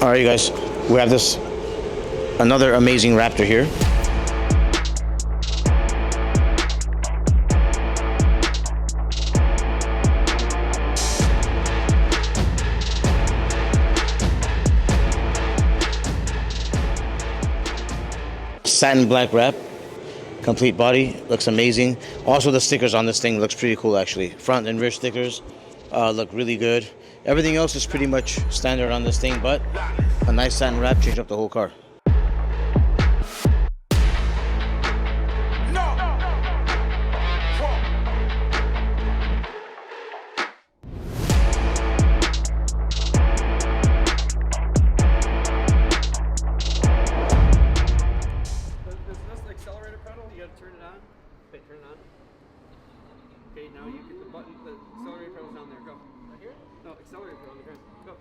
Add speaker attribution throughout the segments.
Speaker 1: All right, you guys, we have another amazing Raptor here. Satin black wrap, complete body, looks amazing. Also, the stickers on this thing looks pretty cool actually. Front and rear stickers look really good. Everything else is pretty much standard on this thing, but a nice satin wrap changed up the whole car.
Speaker 2: Okay, now you get the button, the accelerator pedal's down there. Go. Right here? No, accelerator pedal on the ground. Go.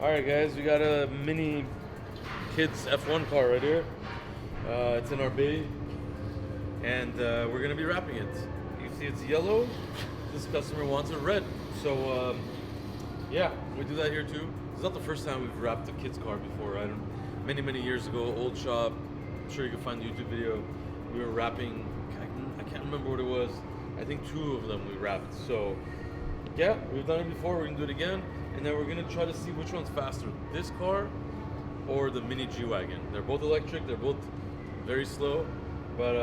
Speaker 3: Alright guys, we got a mini kids F1 car right here. It's in our bay and we're going to be wrapping it. You see it's yellow, this customer wants it red. So yeah, we do that here too. It's not the first time we've wrapped a kid's car before. Many years ago, old shop, I'm sure you can find the YouTube video. We were wrapping, I can't remember what it was. I think 2 of them we wrapped. So yeah, we've done it before, we're going to do it again. And then we're gonna try to see which one's faster, this car or the mini G-Wagon. They're both electric, they're both very slow, but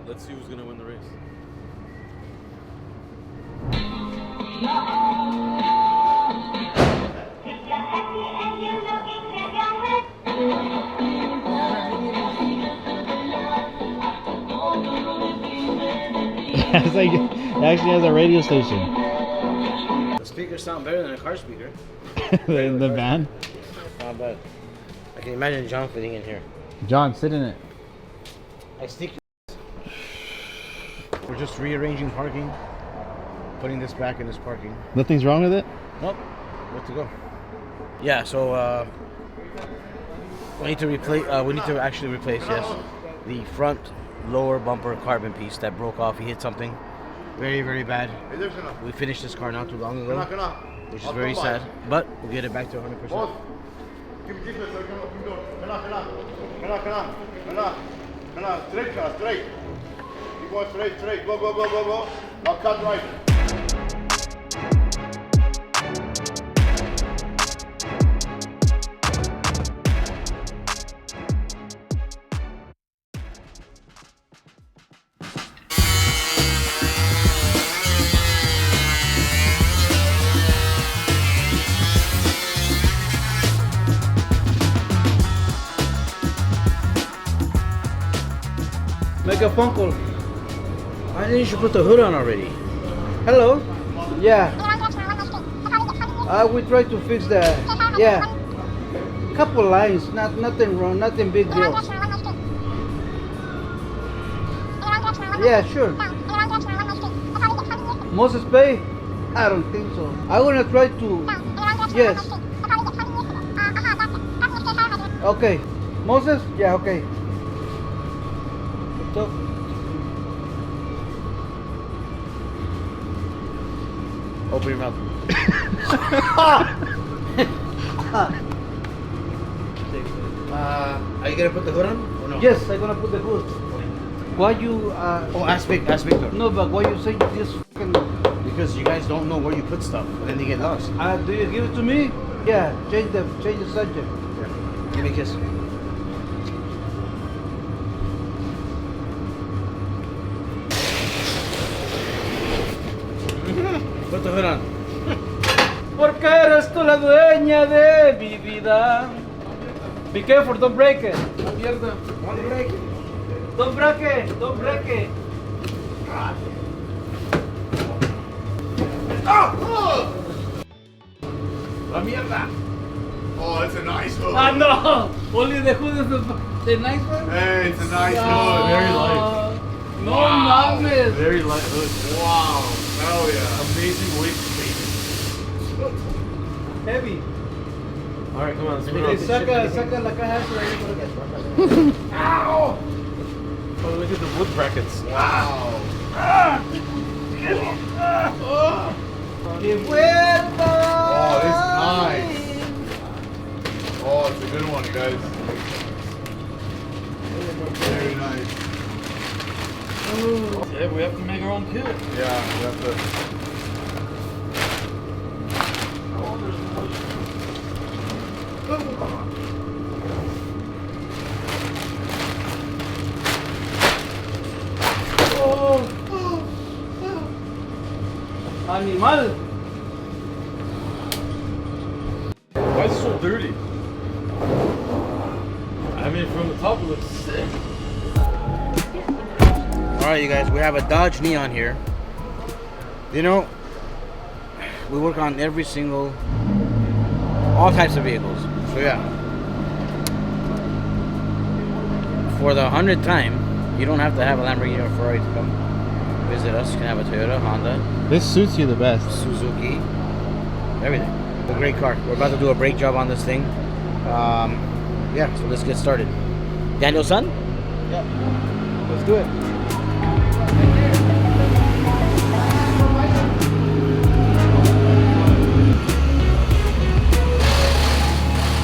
Speaker 3: let's see who's gonna win the race.
Speaker 4: It's like, it actually has a radio station.
Speaker 1: Speakers sound better than a car speaker.
Speaker 4: In the van?
Speaker 1: Not bad. I can imagine John fitting in here.
Speaker 4: John, sit in it.
Speaker 1: I stick. We're just rearranging parking, putting this back in this parking.
Speaker 4: Nothing's wrong with it?
Speaker 1: Nope. Good to go. Yeah. So we need to replace. We need to actually replace. Yes, the front lower bumper carbon piece that broke off. He hit something. Very bad. We finished this car not too long ago, which is very sad, but we'll get it back to 100%.
Speaker 5: Straight. Keep going straight. Go. Now cut right.
Speaker 1: Make a phone call. I think you should put the hood on already. Hello?
Speaker 6: Yeah. We try to fix that. Yeah. Couple lines, nothing wrong, nothing big deal. Yeah, sure. Moses Bay? I don't think so. I'm gonna try to. Yes. Okay. Moses? Yeah, okay. So,
Speaker 1: open your mouth. Are you gonna put the hood on or no?
Speaker 6: yes, I'm gonna put the hood. Why you?
Speaker 1: Oh, aspect door.
Speaker 6: No, but why you say this? Fucking,
Speaker 1: Because you guys don't know where you put stuff, and then they get lost.
Speaker 6: do you give it to me? Yeah. Change the subject.
Speaker 1: Yeah. Give me a kiss. Put the hood on.
Speaker 6: Porque eres tú la dueña de mi vida. Be careful, don't break it. Mierda.
Speaker 1: Don't break it.
Speaker 6: Don't break it. Don't break it.
Speaker 5: La mierda. Oh, it's a nice hood.
Speaker 6: Ah, no! Only the hood is the nice one?
Speaker 5: Hey, it's a nice hood.
Speaker 3: Very light.
Speaker 6: No
Speaker 5: Wow.
Speaker 6: mames!
Speaker 3: Very light hood.
Speaker 5: Wow. Hell yeah.
Speaker 3: Amazing weight space.
Speaker 6: Heavy.
Speaker 3: Alright, come on, let's put it
Speaker 6: Hey,
Speaker 3: on.
Speaker 6: saca la caja esa de ahí por acá.
Speaker 3: Oh, look at the wood brackets.
Speaker 5: Wow.
Speaker 6: ¡Qué fuerte!
Speaker 5: Oh, this is nice. Oh, it's a good one, guys. Very nice.
Speaker 3: Yeah, we have to make our own kit.
Speaker 5: Yeah, we have to.
Speaker 6: Animal.
Speaker 3: Why is it so dirty? I mean, from the top it looks sick.
Speaker 1: Alright, you guys, we have a Dodge Neon here. You know, we work on every single, all types of vehicles. So yeah. For the 100th time, you don't have to have a Lamborghini or Ferrari to come visit us. You can have a Toyota, Honda,
Speaker 4: This suits you the best.
Speaker 1: Suzuki, everything. A great car. We're about to do a brake job on this thing. Yeah, so let's get started. Daniel's son?
Speaker 6: Yeah. Let's do it.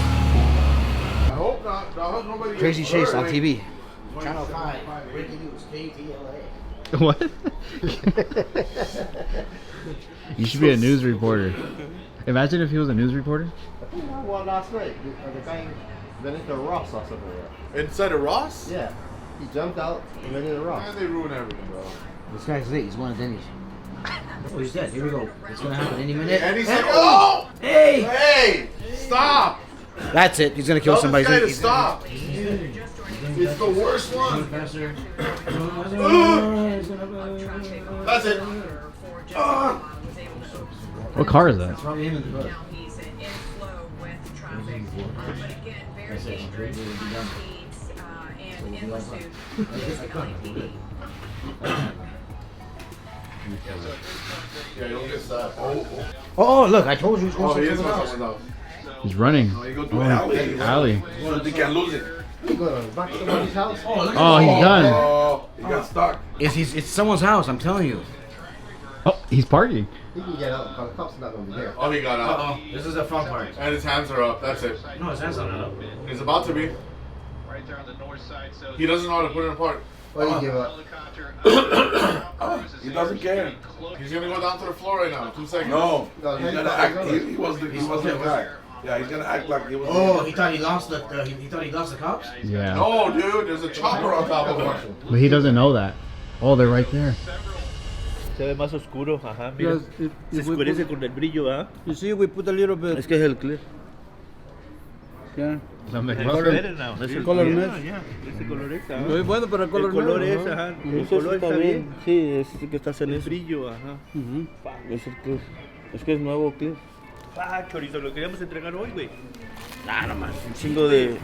Speaker 5: I hope not. I hope nobody
Speaker 1: Crazy
Speaker 5: gets
Speaker 1: Chase
Speaker 5: hurt.
Speaker 1: on
Speaker 5: Wait.
Speaker 1: TV. Channel 5, breaking news, KTLA.
Speaker 4: What? You should be a news reporter. Imagine if he was a news reporter.
Speaker 7: Well, last night, the guy went into Ross or something like that.
Speaker 5: Inside of Ross?
Speaker 7: Yeah. He jumped out and went into Ross.
Speaker 5: Man, they ruin everything, bro.
Speaker 1: This guy's late. He's one of Denny's. Oh, he's dead. Here we go. It's gonna happen any minute.
Speaker 5: And he's like, oh!
Speaker 1: Hey!
Speaker 5: Hey! Stop!
Speaker 1: That's it. He's gonna kill
Speaker 5: Tell
Speaker 1: somebody.
Speaker 5: this guy to
Speaker 1: He's
Speaker 5: stop. It's the worst one.
Speaker 1: Faster.
Speaker 5: That's it.
Speaker 4: What car is that?
Speaker 1: Probably him in the car.
Speaker 5: Yeah, don't get stopped.
Speaker 1: Oh, look! I told you. He's
Speaker 5: Oh,
Speaker 1: going
Speaker 5: he is
Speaker 1: somewhere
Speaker 5: on
Speaker 1: else.
Speaker 5: someone else.
Speaker 4: He's running.
Speaker 5: Oh, he go through alley.
Speaker 4: Alley.
Speaker 5: They can't lose it.
Speaker 7: You go to back to somebody's house?
Speaker 1: Oh, look!
Speaker 4: Oh, he's done.
Speaker 5: Oh, he got stuck.
Speaker 1: It's someone's house. I'm telling you.
Speaker 4: Oh, he's parking.
Speaker 7: He can get out. The cops are not going to be there.
Speaker 5: Oh, he got out.
Speaker 1: Oh, this is the fun part.
Speaker 5: And his hands are up. That's it.
Speaker 1: No, his hands not up.
Speaker 5: He's about to be.
Speaker 8: Right there on the north side. So
Speaker 5: He doesn't know how to put it apart.
Speaker 7: Why do you give up?
Speaker 8: helicopter.
Speaker 5: He doesn't care. He's gonna go down to the floor right now. 2 seconds.
Speaker 9: No,
Speaker 7: No,
Speaker 9: he's
Speaker 7: he's
Speaker 9: gonna
Speaker 7: not
Speaker 9: act.
Speaker 7: gonna-
Speaker 9: He wasn't the guy. Yeah, he's gonna act like he was.
Speaker 1: Oh, he thought he lost the. He thought he lost the cops.
Speaker 4: Yeah.
Speaker 5: No, dude. The's a chopper on top of him.
Speaker 4: But he doesn't know that. Oh, they're right there.
Speaker 10: Se ve más oscuro, ajá, mira.
Speaker 6: Yes,
Speaker 10: Se oscurece con el brillo, ¿ah?
Speaker 6: You see, we put a little bit.
Speaker 1: que es el clear.
Speaker 6: Yeah.
Speaker 10: El color es now. Es el
Speaker 6: color
Speaker 10: yeah,
Speaker 6: match.
Speaker 10: yeah. Ese color es, ajá.
Speaker 6: Muy bueno para el color.
Speaker 10: El color
Speaker 6: negro,
Speaker 10: es,
Speaker 6: ¿no?
Speaker 10: ajá. El color está bien.
Speaker 1: Sí, es que estás en
Speaker 10: El
Speaker 1: eso.
Speaker 10: brillo, ajá.
Speaker 6: Ujú.
Speaker 1: Es el clear. Es que es nuevo clear.
Speaker 10: Ah, chorizo, lo queríamos entregar hoy, güey.
Speaker 1: Ah, nomás. Un chingo de.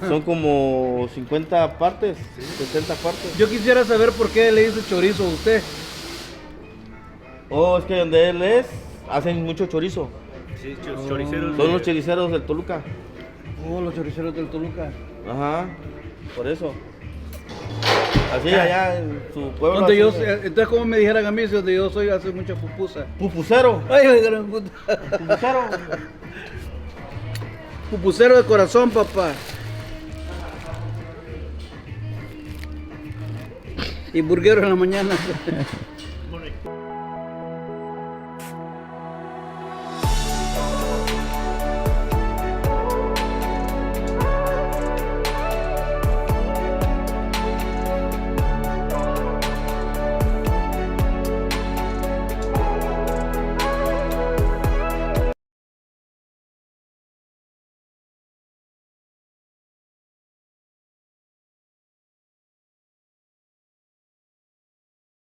Speaker 1: Son como 50 partes, 60 partes.
Speaker 6: Yo quisiera saber por qué le dice chorizo a usted.
Speaker 1: Oh, es que donde él es, hacen mucho chorizo.
Speaker 10: Sí, choriceros.
Speaker 1: Son los choriceros del Toluca.
Speaker 6: Oh, los choriceros del Toluca.
Speaker 1: Ajá, por eso. Así allá en su pueblo.
Speaker 6: Donde yo,
Speaker 1: así,
Speaker 6: entonces, como me dijeran a mí, si donde yo soy, hace mucha pupusa.
Speaker 1: Pupusero.
Speaker 6: Ay, me gran puta.
Speaker 1: Pupusero.
Speaker 6: Pupusero de corazón, papá. Y burguero en la mañana.